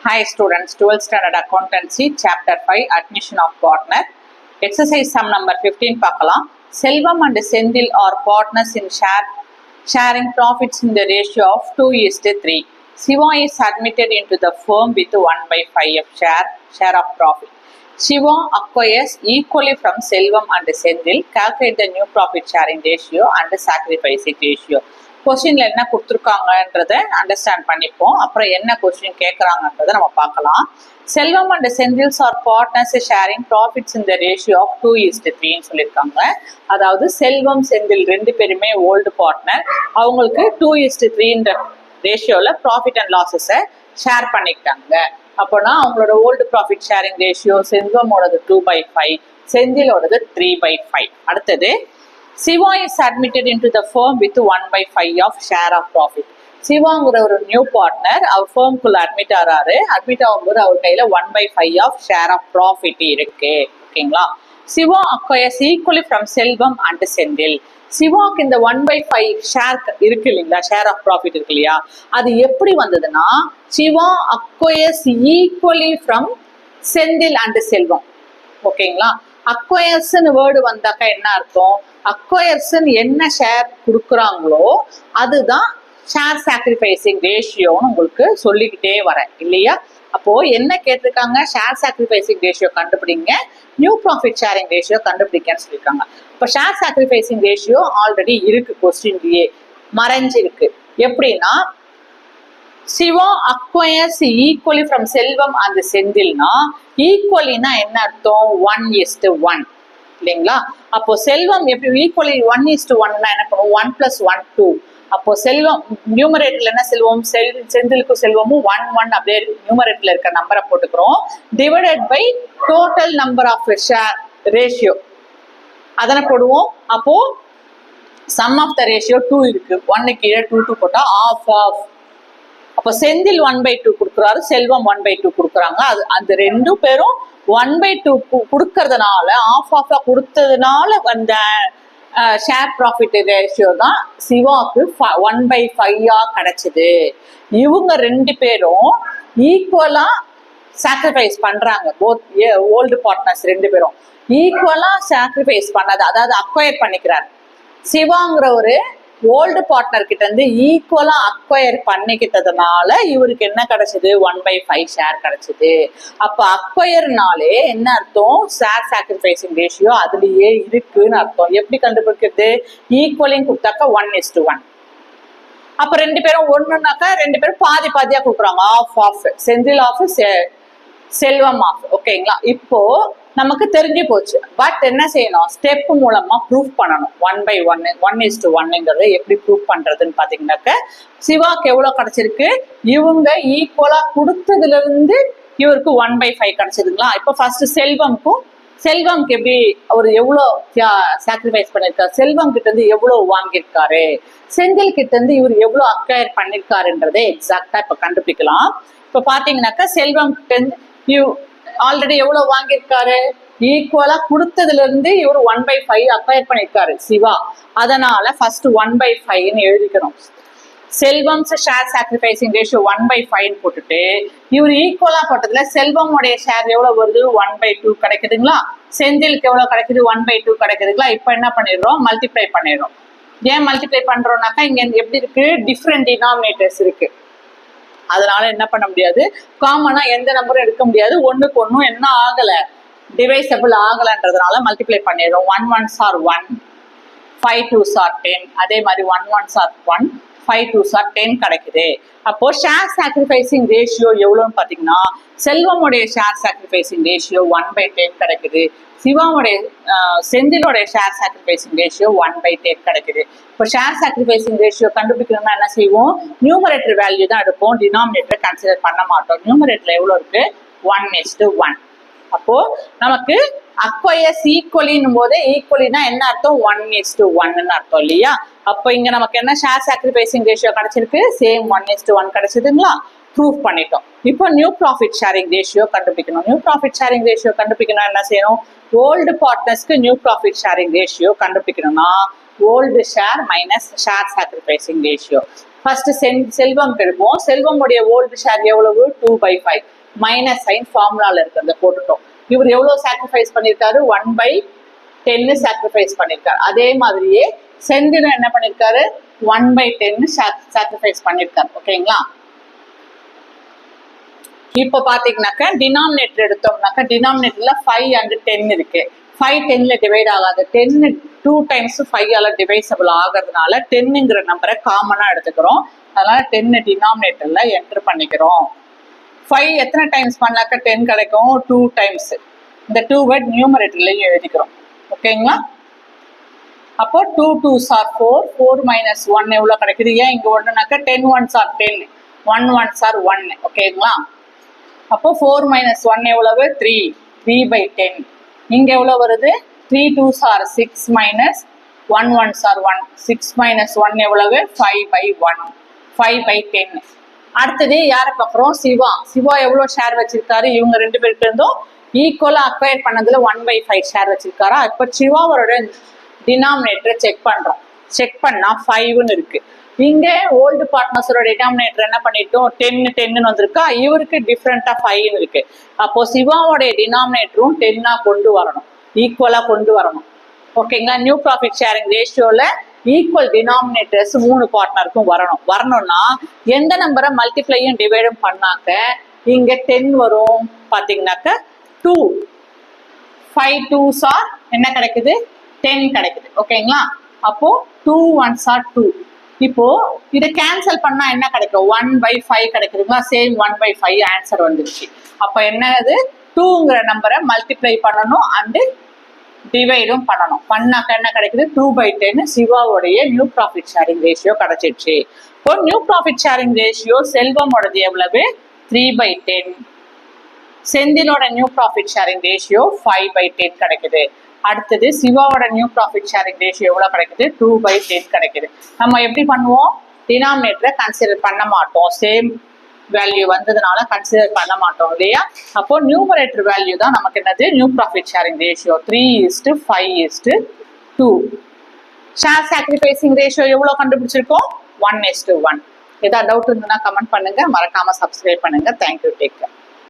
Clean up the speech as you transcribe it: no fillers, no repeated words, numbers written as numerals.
Hi students, 12th standard accountancy chapter 5 admission of partner. Exercise sum number 15 பார்க்கலாம். Selvam and Senthil are partners in sharing profits in the ratio of 2:3. Siva is admitted into the firm with 1/5 of share of profit. Siva acquires equally from Selvam and Senthil. Calculate the new profit sharing ratio and the sacrificing ratio. கொஸ்டின்ல என்ன கொடுத்துருக்காங்கன்றத understand பண்ணிப்போம். அப்புறம் என்ன question கேட்கறாங்கன்றத நம்ம பார்க்கலாம். Selvam and செந்தில்ஸ் are partners sharing profits in the ratio of 2:3 சொல்லியிருக்காங்க. அதாவது செல்வம் செந்தில் ரெண்டு பேருமே ஓல்டு பார்ட்னர். அவங்களுக்கு 2:3 ரேஷியோல ப்ராஃபிட் அண்ட் லாஸஸை ஷேர் பண்ணிக்கிட்டாங்க. அப்போனா அவங்களோட ஓல்டு ப்ராஃபிட் ஷேரிங் ரேஷியோ செல்வமோடது 2/5, செந்திலோடது 3/5. அடுத்தது Siva is admitted into the firm with 1/5 of share of profit. சிவாங்கிற ஒரு நியூ பார்ட்னர் அவர் ஃபேர்ம்குள்ள அட்மிட் ஆகும்போது அவர் கையில 1/5 of share of profit இருக்கு. ஓகேங்களா? Siva acquires equally from Selvam and Senthil. சிவாக்கு இந்த 1/5 ஷேர் இருக்கு இல்லைங்களா, ஷேர் ஆஃப் ப்ராஃபிட் இருக்கு இல்லையா, அது எப்படி வந்ததுன்னா Siva acquires equally from Senthil and Selvam. ஓகேங்களா? அக்வயர்ஸ்ன்னு வேர்டு வந்தாக்கா என்ன அர்த்தம்? அக்வயர்ஸ்ன்னு என்ன ஷேர் கொடுக்குறாங்களோ அதுதான் ஷேர் சாக்ரிஃபைசிங் ரேஷியோன்னு உங்களுக்கு சொல்லிக்கிட்டே வரேன் இல்லையா. அப்போ என்ன கேட்டிருக்காங்க? ஷேர் சாக்ரிஃபைசிங் ரேஷியோ கண்டுபிடிங்க, நியூ ப்ராஃபிட் ஷேரிங் ரேஷியோ கண்டுபிடிக்கன்னு சொல்லியிருக்காங்க. இப்போ ஷேர் சாக்ரிஃபைசிங் ரேஷியோ ஆல்ரெடி இருக்கு, கொஸ்டின்லயே மறைஞ்சிருக்கு. எப்படின்னா சிவா அக்வயர்ஸ் ஈக்குவலி ஃப்ரம் செல்வம் அந்த செந்தில்னா ஈக்குவலினா என்ன அர்த்தம்? 1:1 இல்லைங்களா. அப்போ செல்வம் எப்படி ஈக்குவலி 1:1னா என்ன பண்ணுவோம்? 1 + 1 2. அப்போ செல்வம் நியூமரேட்டர்ல என்ன செல்வம்? செந்திலுக்கும் செல்வமும் 1 1 அப்படியே நியூமரேட்டர்ல இருக்க நம்பரை போட்டுக்கிறோம். Divided by total number of share ratio அதனை போடுவோம். அப்போ சம் ஆஃப் த ரேஷியோ 2 இருக்கு. 1 கீழே 2 போட்டா ஆஃப். அப்போ செந்தில் 1/2 கொடுக்குறாரு, செல்வம் 1/2 கொடுக்குறாங்க. அந்த ரெண்டு பேரும் 1/2 கொடுக்கறதுனால ஆஃப் கொடுத்ததுனால அந்த ஷேர் ப்ராஃபிட் ரேஷியோ தான் சிவாக்கு 1/5 கிடைச்சது. இவங்க ரெண்டு பேரும் ஈக்குவலா சாக்ரிஃபைஸ் பண்றாங்க. போத் ஓல்டு பார்ட்னர்ஸ் ரெண்டு பேரும் ஈக்குவலா சாக்ரிஃபைஸ் பண்ணது, அதாவது அக்வயர் பண்ணிக்கிறார். சிவாங்கிற ஒரு ஓல்டு பார்ட்னர் கிட்ட இருந்து ஈக்குவலா அக்வயர் பண்ணிக்கிட்டதுனால இவருக்கு என்ன கிடைச்சது? 1/5 ஷேர் கிடைச்சது. அப்ப அக்வயர்னாலே என்ன அர்த்தம்? ஷேர் சாக்ரிஃபைசிங் ரேஷியோ அதுலயே இருக்குன்னு அர்த்தம். எப்படி கண்டுபிடிக்கிறது? ஈக்குவலிங் கொடுத்தாக்கா 1:1. அப்ப ரெண்டு பேரும் ஒண்ணுனாக்கா ரெண்டு பேரும் பாதி பாதியா கொடுக்குறாங்க. Half Senthil half Selvam half. ஓகேங்களா? இப்போ நமக்கு தெரிஞ்சு போச்சு. பட் என்ன செய்யணும்? ஸ்டெப் மூலமா ப்ரூஃப் பண்ணணும். 1/1 1:1ங்கிறத எப்படி ப்ரூஃப் பண்றதுன்னு பாத்தீங்கன்னாக்க சிவாக்கு எவ்வளவு கிடைச்சிருக்கு? இவங்க ஈக்குவலா கொடுத்ததுல இருந்து இவருக்கு 1/5 கிடைச்சதுங்களா. இப்போ ஃபர்ஸ்ட் செல்வம்க்கு எப்படி அவர் எவ்வளவு சாக்ரிஃபைஸ் பண்ணிருக்காரு, செல்வம் கிட்ட இருந்து எவ்வளவு வாங்கியிருக்காரு, செந்தில் கிட்ட இருந்து இவர் எவ்வளவு அக்வயர் பண்ணிருக்காருன்றதை எக்ஸாக்டா இப்ப கண்டுபிடிக்கலாம். இப்ப பாத்தீங்கன்னாக்கா செல்வம் கிட்ட இருந்து ஆல்ரெடி எவ்வளவு வாங்கியிருக்காரு? ஈக்குவலா கொடுத்ததுல இருந்து இவர் 1/5 அக்வயர் பண்ணிருக்காரு சிவா. அதனால ஃபர்ஸ்ட் 1/5ன்னு எழுதிக்கணும். செல்வம்ஸ் ஷேர் சாக்ரிஃபைசிங் ரேஷியோ 1/5 போட்டுட்டு இவர் ஈக்குவலா போட்டதுல செல்வமுடைய ஷேர் எவ்வளவு வருது? 1/2 கிடைக்குதுங்களா. செந்திலுக்கு எவ்வளவு கிடைக்குது? 1/2 கிடைக்குதுங்களா. இப்ப என்ன பண்ணிடுறோம்? மல்டிப்ளை பண்ணிடுறோம். ஏன் மல்டிப்ளை பண்றோம்னாக்கா இங்க எப்படி இருக்கு? டிஃப்ரெண்ட் டினாமினேட்டர்ஸ் இருக்கு. அதனால என்ன பண்ண முடியாது? காமனா எந்த நம்பரும் எடுக்க முடியாது. ஒண்ணுக்கு ஒன்னும் என்ன ஆகல? டிவைசபிள் ஆகலன்றதுனால மல்டிப்ளை பண்ணிடுறோம். 1 1s are 1, 5 2s are 10. அதே மாதிரி 1 1s are 1, 5 2s are 10 கிடைக்குது. அப்போ ஷேர் சாக்ரிஃபைசிங் ரேஷியோ எவ்வளவுன்னு பாத்தீங்கன்னா செல்வமுடைய ஷேர் சாக்ரிஃபைசிங் ரேஷியோ 1/10 கிடைக்குது. சிவாவுடைய செந்திலோடைய ஷேர் சாக்ரிஃபைசிங் ரேஷியோ 1/10 கிடைக்குது. இப்போ ஷேர் சாக்ரிஃபைசிங் ரேஷியோ கண்டுபிடிக்கணும்னா என்ன செய்வோம்? நியூமரேட்டர் வேல்யூ தான் எடுப்போம், டினாமினேட்டர் கன்சிடர் பண்ண மாட்டோம். நியூமரேட்டர்ல எவ்வளவு இருக்கு? 1:1. அப்போ நமக்கு அக்வயர்ஸ் ஈக்குவலின் போது ஈக்குவலினா என்ன அர்த்தம்? 1:1 அர்த்தம் இல்லையா. அப்போ இங்க நமக்கு என்ன ஷேர் சாக்ரிஃபைசிங் ரேஷியோ கிடைச்சிருக்கு? சேம் 1:1 கிடைச்சதுங்களா. ப்ரூவ் பண்ணிட்டோம். இப்போ நியூ ப்ராஃபிட் ஷேரிங் ரேஷியோ கண்டுபிடிக்கணும். நியூ ப்ராஃபிட் ஷேரிங் ரேஷியோ கண்டுபிடிக்கணும் என்ன செய்யணும்? ஓல்டு பார்ட்னர்ஸ்க்கு நியூ ப்ராஃபிட் ஷேரிங் ரேஷியோ கண்டுபிடிக்கணும்னா old share minus share sacrificing ratio. First Selvam எடுப்போம். செல்வமுடைய ஓல்டு ஷேர் எவ்வளவு? 2/5 மைனஸ் சைன் ஃபார்முலால இருக்கிறத போட்டுட்டோம். இவர் எவ்வளவு சாக்ரிஃபைஸ் பண்ணியிருக்காரு? 1/10 சாக்ரிஃபைஸ் பண்ணியிருக்காரு. அதே மாதிரியே செந்திலும் என்ன பண்ணியிருக்காரு? 1/10 சாக்ரிஃபைஸ் பண்ணியிருக்காரு. ஓகேங்களா? இப்போ பாத்தீங்கன்னாக்க டினாமினேட்டர் எடுத்தோம்னாக்க டினாமினேட்டர்ல 5 and 10 இருக்கு. 5 10ல டிவைட் ஆகாது. 10 2 times 5 டிவைசபிள் ஆகிறதுனால 10ங்கிற நம்பரை காமனா எடுத்துக்கிறோம். அதனால 10 டினாமினேட்டர்ல என்டர் பண்ணிக்கிறோம். 5 எத்தனை டைம்ஸ் பண்ணாக்க 10 கிடைக்கும்? 2 times. இந்த 2 வேர்ட் நியூமரேட்டர்லயும் எழுதிக்கிறோம். ஓகேங்களா? அப்போ 2 2s are 4, 4 minus 1 எவ்வளவு கிடைக்குது? ஏன் இங்க ஒண்ணுனாக்க 10 1s are 10, 1 1s are 1. ஓகேங்களா? அப்போ 4 minus 1 எவ்வளவு? 3, 3/10. இங்க எவ்வளவு வருது? 3 2s are 6 minus 1 1s are 1. 6 minus 1 எவ்வளவு? 5/1, 5/10. அடுத்தது யாரை பார்க்குறோம்? சிவா. சிவா எவ்வளவு ஷேர் வச்சிருக்காரு? இவங்க 2 பேருக்கு இருந்தும் ஈக்குவலா அக்வயர் பண்ணதுல 1/5 ஷேர் வச்சிருக்காரா? இப்ப சிவாவோட டினாமினேட்டரை செக் பண்றோம். செக் பண்ணா 5ன்னு இருக்கு. இங்க ஓல்டு பார்ட்னர்ஸோட டினாமினேட்டர் என்ன பண்ணிட்டோம்? 10 10ன்னு வந்திருக்கா. இவருக்கு டிஃப்ரெண்டா 5ன்னு இருக்கு. அப்போ சிவாவோடைய டினாமினேட்டரும் 10ஆ கொண்டு வரணும், ஈக்குவலா கொண்டு வரணும். ஓகேங்களா? நியூ ப்ராஃபிட் ஷேரிங் ரேஷியோல ஈக்குவல் டினாமினேட்டர்ஸ் 3 பார்ட்னருக்கும் வரணும்னா எந்த நம்பரை மல்டிப்ளையும் டிவைடும் பண்ணாக்க இங்க 10 வரும். பாத்தீங்கன்னாக்க 2 5 2s are என்ன கிடைக்குது? 10 கிடைக்குது. ஓகேங்களா? அப்போ 2 1s are 2. இப்போ இதை கேன்சல் பண்ணா என்ன கிடைக்கும்? 1/5 கிடைக்குதுங்களா? சேம் 1/5 ஆன்சர் வந்துருச்சு. அப்ப என்னது? 2ங்கிற நம்பரை மல்டிப்ளை பண்ணணும் அண்ட் டிவைடும் பண்ணணும். பண்ணாக்க என்ன கிடைக்குது? 2/10 சிவாவுடைய நியூ ப்ராஃபிட் ஷேரிங் ரேஷியோ கிடைச்சிடுச்சு. இப்போ நியூ ப்ராஃபிட் ஷேரிங் ரேஷியோ செல்வமோடது எவ்வளவு? 3/10. செந்திலோட நியூ ப்ராஃபிட் ஷேரிங் ரேஷியோ 5/10 கிடைக்குது. அடுத்தது சிவாவோட நியூ ப்ராஃபிட் ஷேரிங் ரேஷியோ எவ்வளவு கிடைக்குது? 2/10 கிடைக்குது. நம்ம எப்படி பண்ணுவோம்? டினாமினேட்டரை கன்சிடர் பண்ண மாட்டோம். சேம் வேல்யூ வந்ததுனால கன்சிடர் பண்ண மாட்டோம் இல்லையா? அப்போ நியூமரேட்டர் வேல்யூ தான் நமக்கு என்னது? New profit sharing ratio 3:5:2. Share sacrificing ratio எவ்வளவு கண்டுபிடிச்சிருக்கோம்? 1:1. ஏதாவது டவுட் இருந்ததுன்னா கமெண்ட் பண்ணுங்க. மறக்காம சப்ஸ்கிரைப் பண்ணுங்க. தேங்க்யூ. Take care.